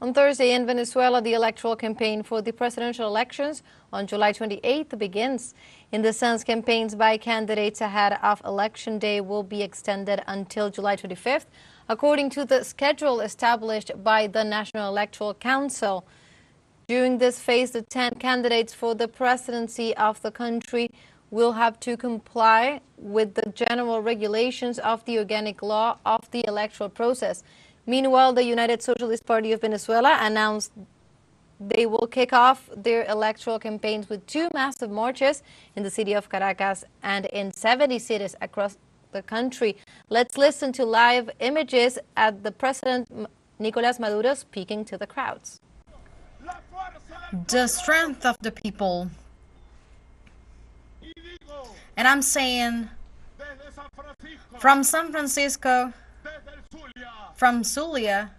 On Thursday in Venezuela, the electoral campaign for the presidential elections on July 28th begins. In the sense, campaigns by candidates ahead of Election Day will be extended until July 25th, according to the schedule established by the National Electoral Council. During this phase, the 10 candidates for the presidency of the country will have to comply with the general regulations of the organic law of the electoral process. Meanwhile, the United Socialist Party of Venezuela announced they will kick off their electoral campaigns with 2 massive marches in the city of Caracas and in 70 cities across the country. Let's listen to live images at the President Nicolas Maduro speaking to the crowds. The strength of the people. And I'm saying from San Francisco, from Zulia,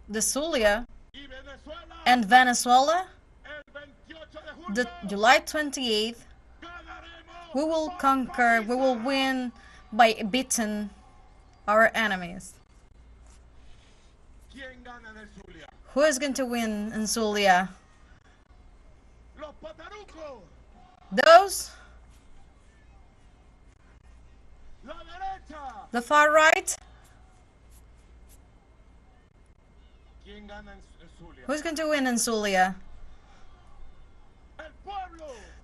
the Zulia, and Venezuela, the July 28th, we will conquer, we will win by beating our enemies. Who is going to win in Zulia? Those? The far right? Who's going to win in Zulia?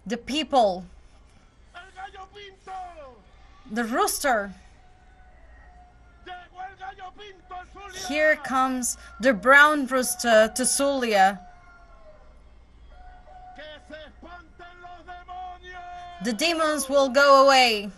The people. The rooster. Here comes the brown rooster to Zulia. The demons will go away.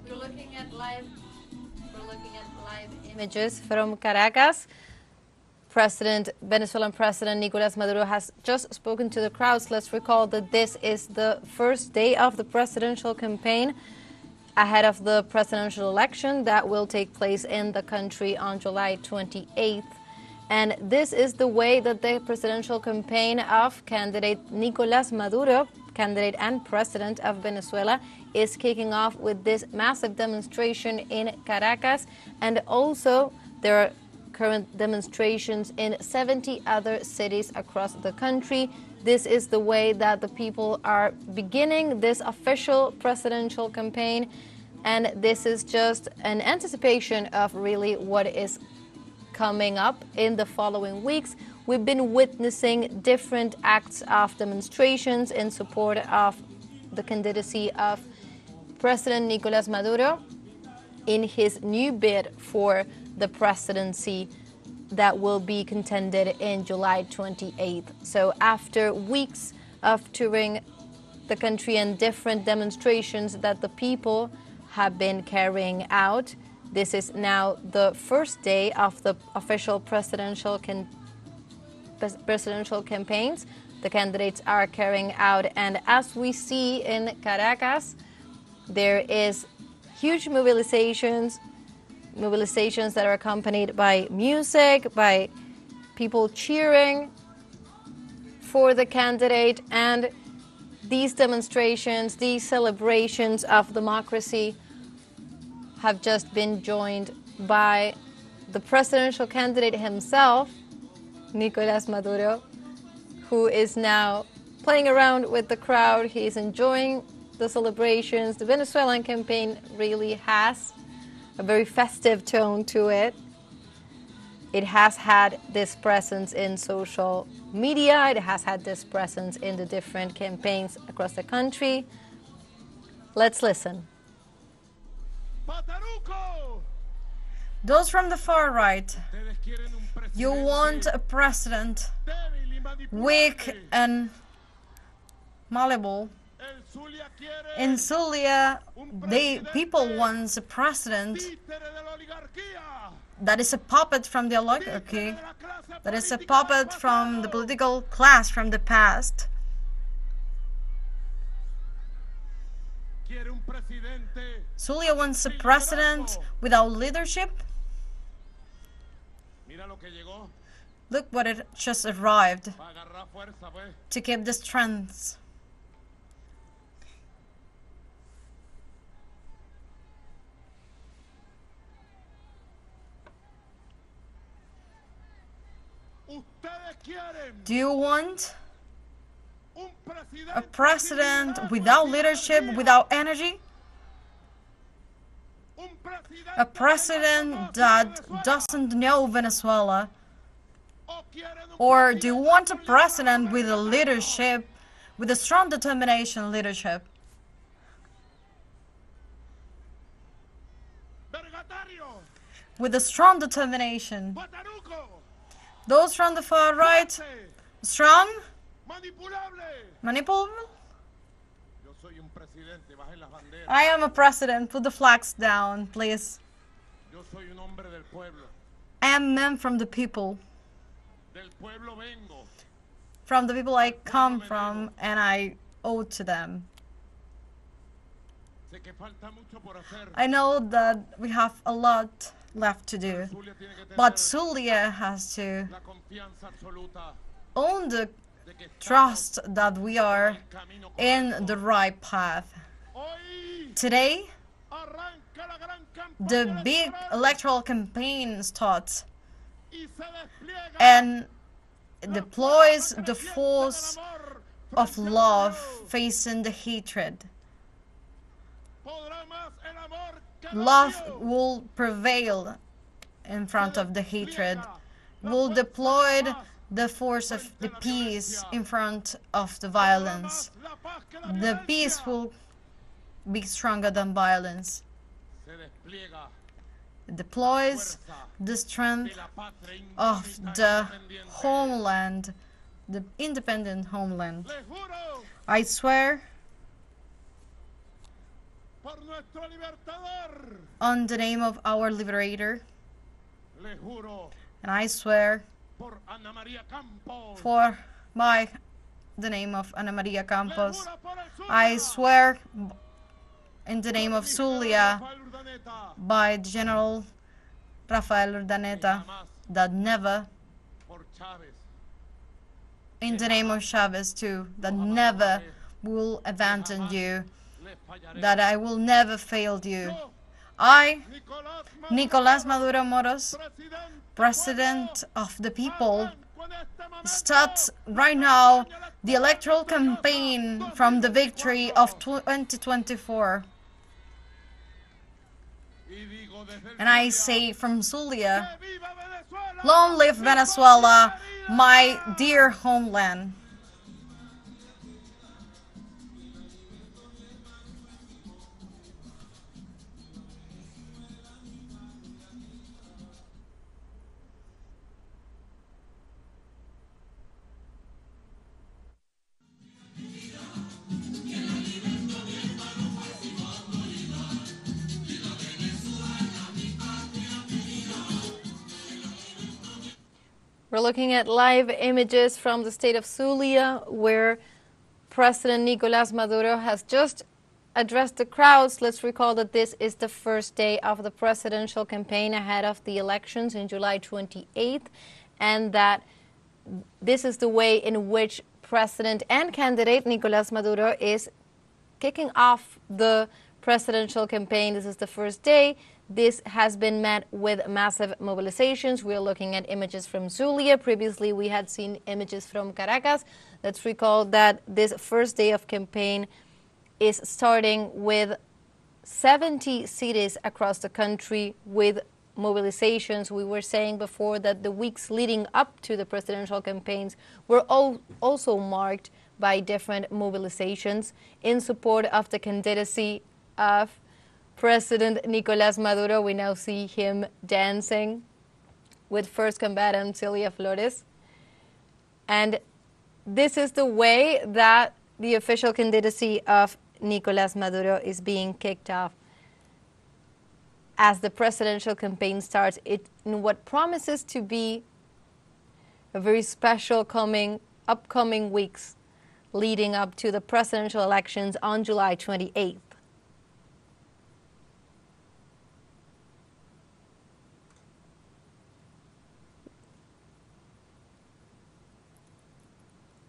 We're looking at live images from Caracas. Venezuelan President Nicolas Maduro has just spoken to the crowds. Let's recall that this is the first day of the presidential campaign ahead of the presidential election that will take place in the country on July 28th. And this is the way that the presidential campaign of candidate Nicolás Maduro, candidate and president of Venezuela, is kicking off with this massive demonstration in Caracas. And also there are current demonstrations in 70 other cities across the country. This is the way that the people are beginning this official presidential campaign. And this is just an anticipation of really what is coming up in the following weeks. We've been witnessing different acts of demonstrations in support of the candidacy of President Nicolas Maduro in his new bid for the presidency that will be contended in July 28th. So after weeks of touring the country and different demonstrations that the people have been carrying out, this is now the first day of the official presidential campaigns the candidates are carrying out. And as we see in Caracas, there is huge mobilizations that are accompanied by music, by people cheering for the candidate. And these demonstrations, these celebrations of democracy have just been joined by the presidential candidate himself, Nicolás Maduro, who is now playing around with the crowd. He's enjoying the celebrations. The Venezuelan campaign really has a very festive tone to it. It has had this presence in social media. It has had this presence in the different campaigns across the country. Let's listen. Those from the far right, you want a president weak and malleable. In Zulia, people want a president that is a puppet from the oligarchy, that is a puppet from the political class from the past. Zulia wants a president without leadership. Look what it just arrived to keep the strength. Do you want a president without leadership, without energy? A president that doesn't know Venezuela? Or do you want a president with a leadership, with a strong determination leadership? With a strong determination. Those from the far right, strong, manipulable. I am a president. Put the flags down, please. I am a man from the people. From the people I come from, and I owe to them. I know that we have a lot left to do, but Zulia has to own the trust that we are in the right path. Today, the big electoral campaign starts and deploys the force of love facing the hatred. Love will prevail in front of the hatred. Will deploy the force of the peace in front of the violence. The peace will be stronger than violence. It deploys the strength of the homeland, the independent homeland. I swear on the name of our liberator, and I swear for by the name of Ana Maria Campos, I swear in the name of Zulia by General Rafael Urdaneta that never, in the name of Chavez too, that never will abandon you, that I will never fail you. I, Nicolás Maduro Moros, President of the people, start right now the electoral campaign from the victory of 2024. And I say from Zulia, long live Venezuela, my dear homeland. We're looking at live images from the state of Zulia, where President Nicolas Maduro has just addressed the crowds. Let's recall that this is the first day of the presidential campaign ahead of the elections in July 28th, and that this is the way in which President and candidate Nicolas Maduro is kicking off the presidential campaign. This is the first day. This has been met with massive mobilizations. We're looking at images from Zulia. Previously, we had seen images from Caracas. Let's recall that this first day of campaign is starting with 70 cities across the country with mobilizations. We were saying before that the weeks leading up to the presidential campaigns were also marked by different mobilizations in support of the candidacy of President Nicolas Maduro. We now see him dancing with first combatant Celia Flores. And this is the way that the official candidacy of Nicolás Maduro is being kicked off as the presidential campaign starts in what promises to be a very special upcoming weeks leading up to the presidential elections on July 28th.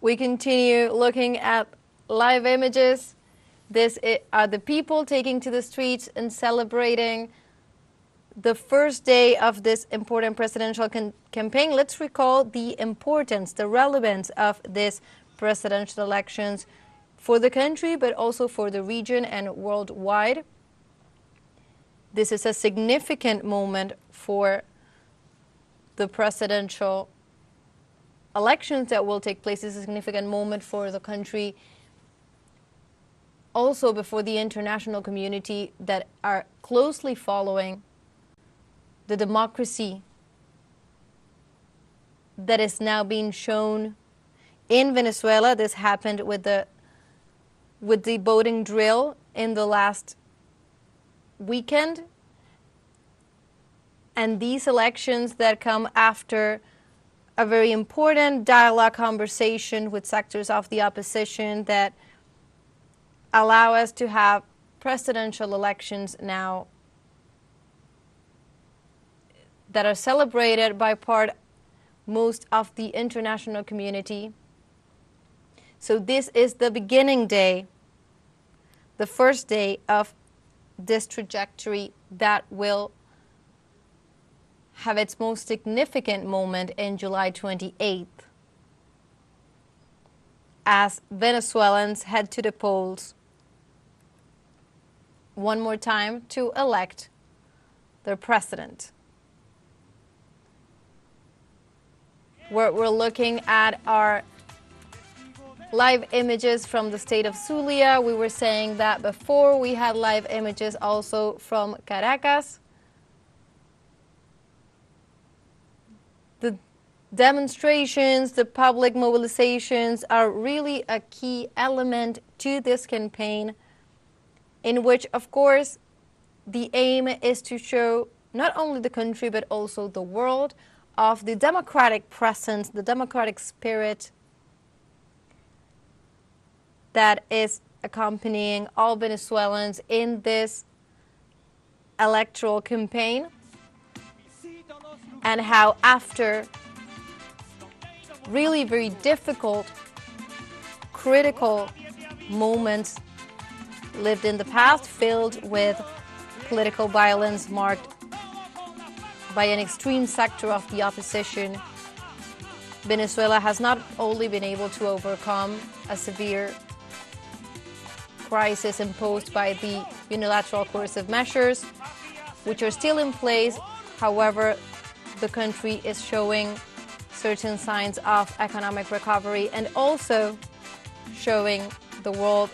We continue looking at live images. These are the people taking to the streets and celebrating the first day of this important presidential campaign. Let's recall the importance, the relevance of these presidential elections for the country, but also for the region and worldwide. This is a significant moment for the presidential elections that will take place. Is a significant moment for the country, also before the international community that are closely following the democracy that is now being shown in Venezuela. This happened with the voting drill in the last weekend, and these elections that come after a very important dialogue conversation with sectors of the opposition that allow us to have presidential elections now that are celebrated by most of the international community. So this is the beginning day, the first day of this trajectory that will have its most significant moment in July 28th, as Venezuelans head to the polls one more time to elect their president. We're looking at our live images from the state of Zulia. We were saying that before. We had live images also from Caracas. The demonstrations, the public mobilizations are really a key element to this campaign, in which, of course, the aim is to show not only the country but also the world of the democratic presence, the democratic spirit that is accompanying all Venezuelans in this electoral campaign, and how after really very difficult, critical moments lived in the past, filled with political violence marked by an extreme sector of the opposition, Venezuela has not only been able to overcome a severe crisis imposed by the unilateral coercive measures, which are still in place. However, the country is showing certain signs of economic recovery, and also showing the world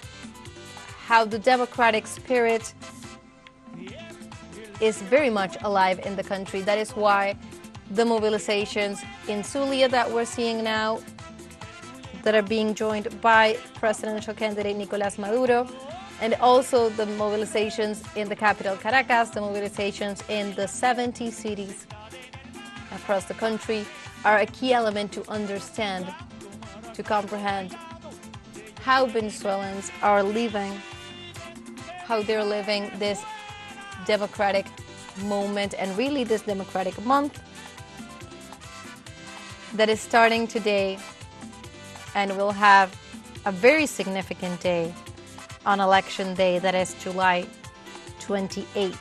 how the democratic spirit is very much alive in the country. That is why the mobilizations in Zulia that we're seeing now, that are being joined by presidential candidate Nicolás Maduro, and also the mobilizations in the capital Caracas, the mobilizations in the 70 cities across the country, are a key element to understand, to comprehend how Venezuelans are living, how they're living this democratic moment, and really this democratic month that is starting today, and will have a very significant day on election day, that is July 28th.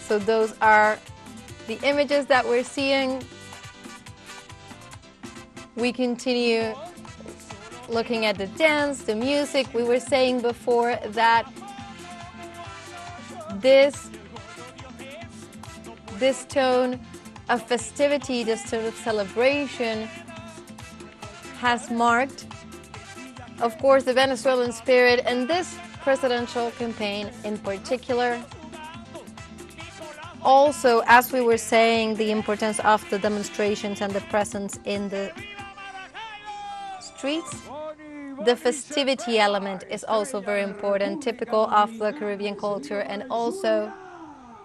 So those are the images that we're seeing. We continue looking at the dance, the music. We were saying before that this tone of festivity, this tone of celebration has marked, of course, the Venezuelan spirit, and this presidential campaign in particular. also, as we were saying, the importance of the demonstrations and the presence in the streets. The festivity element is also very important, typical of the Caribbean culture and also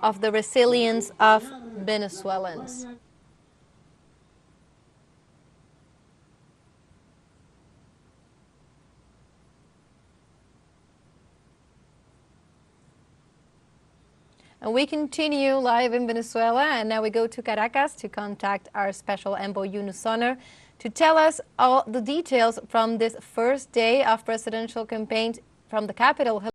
of the resilience of Venezuelans. And we continue live in Venezuela, and now we go to Caracas to contact our special envoy Yunus Sonner to tell us all the details from this first day of presidential campaigns from the capital.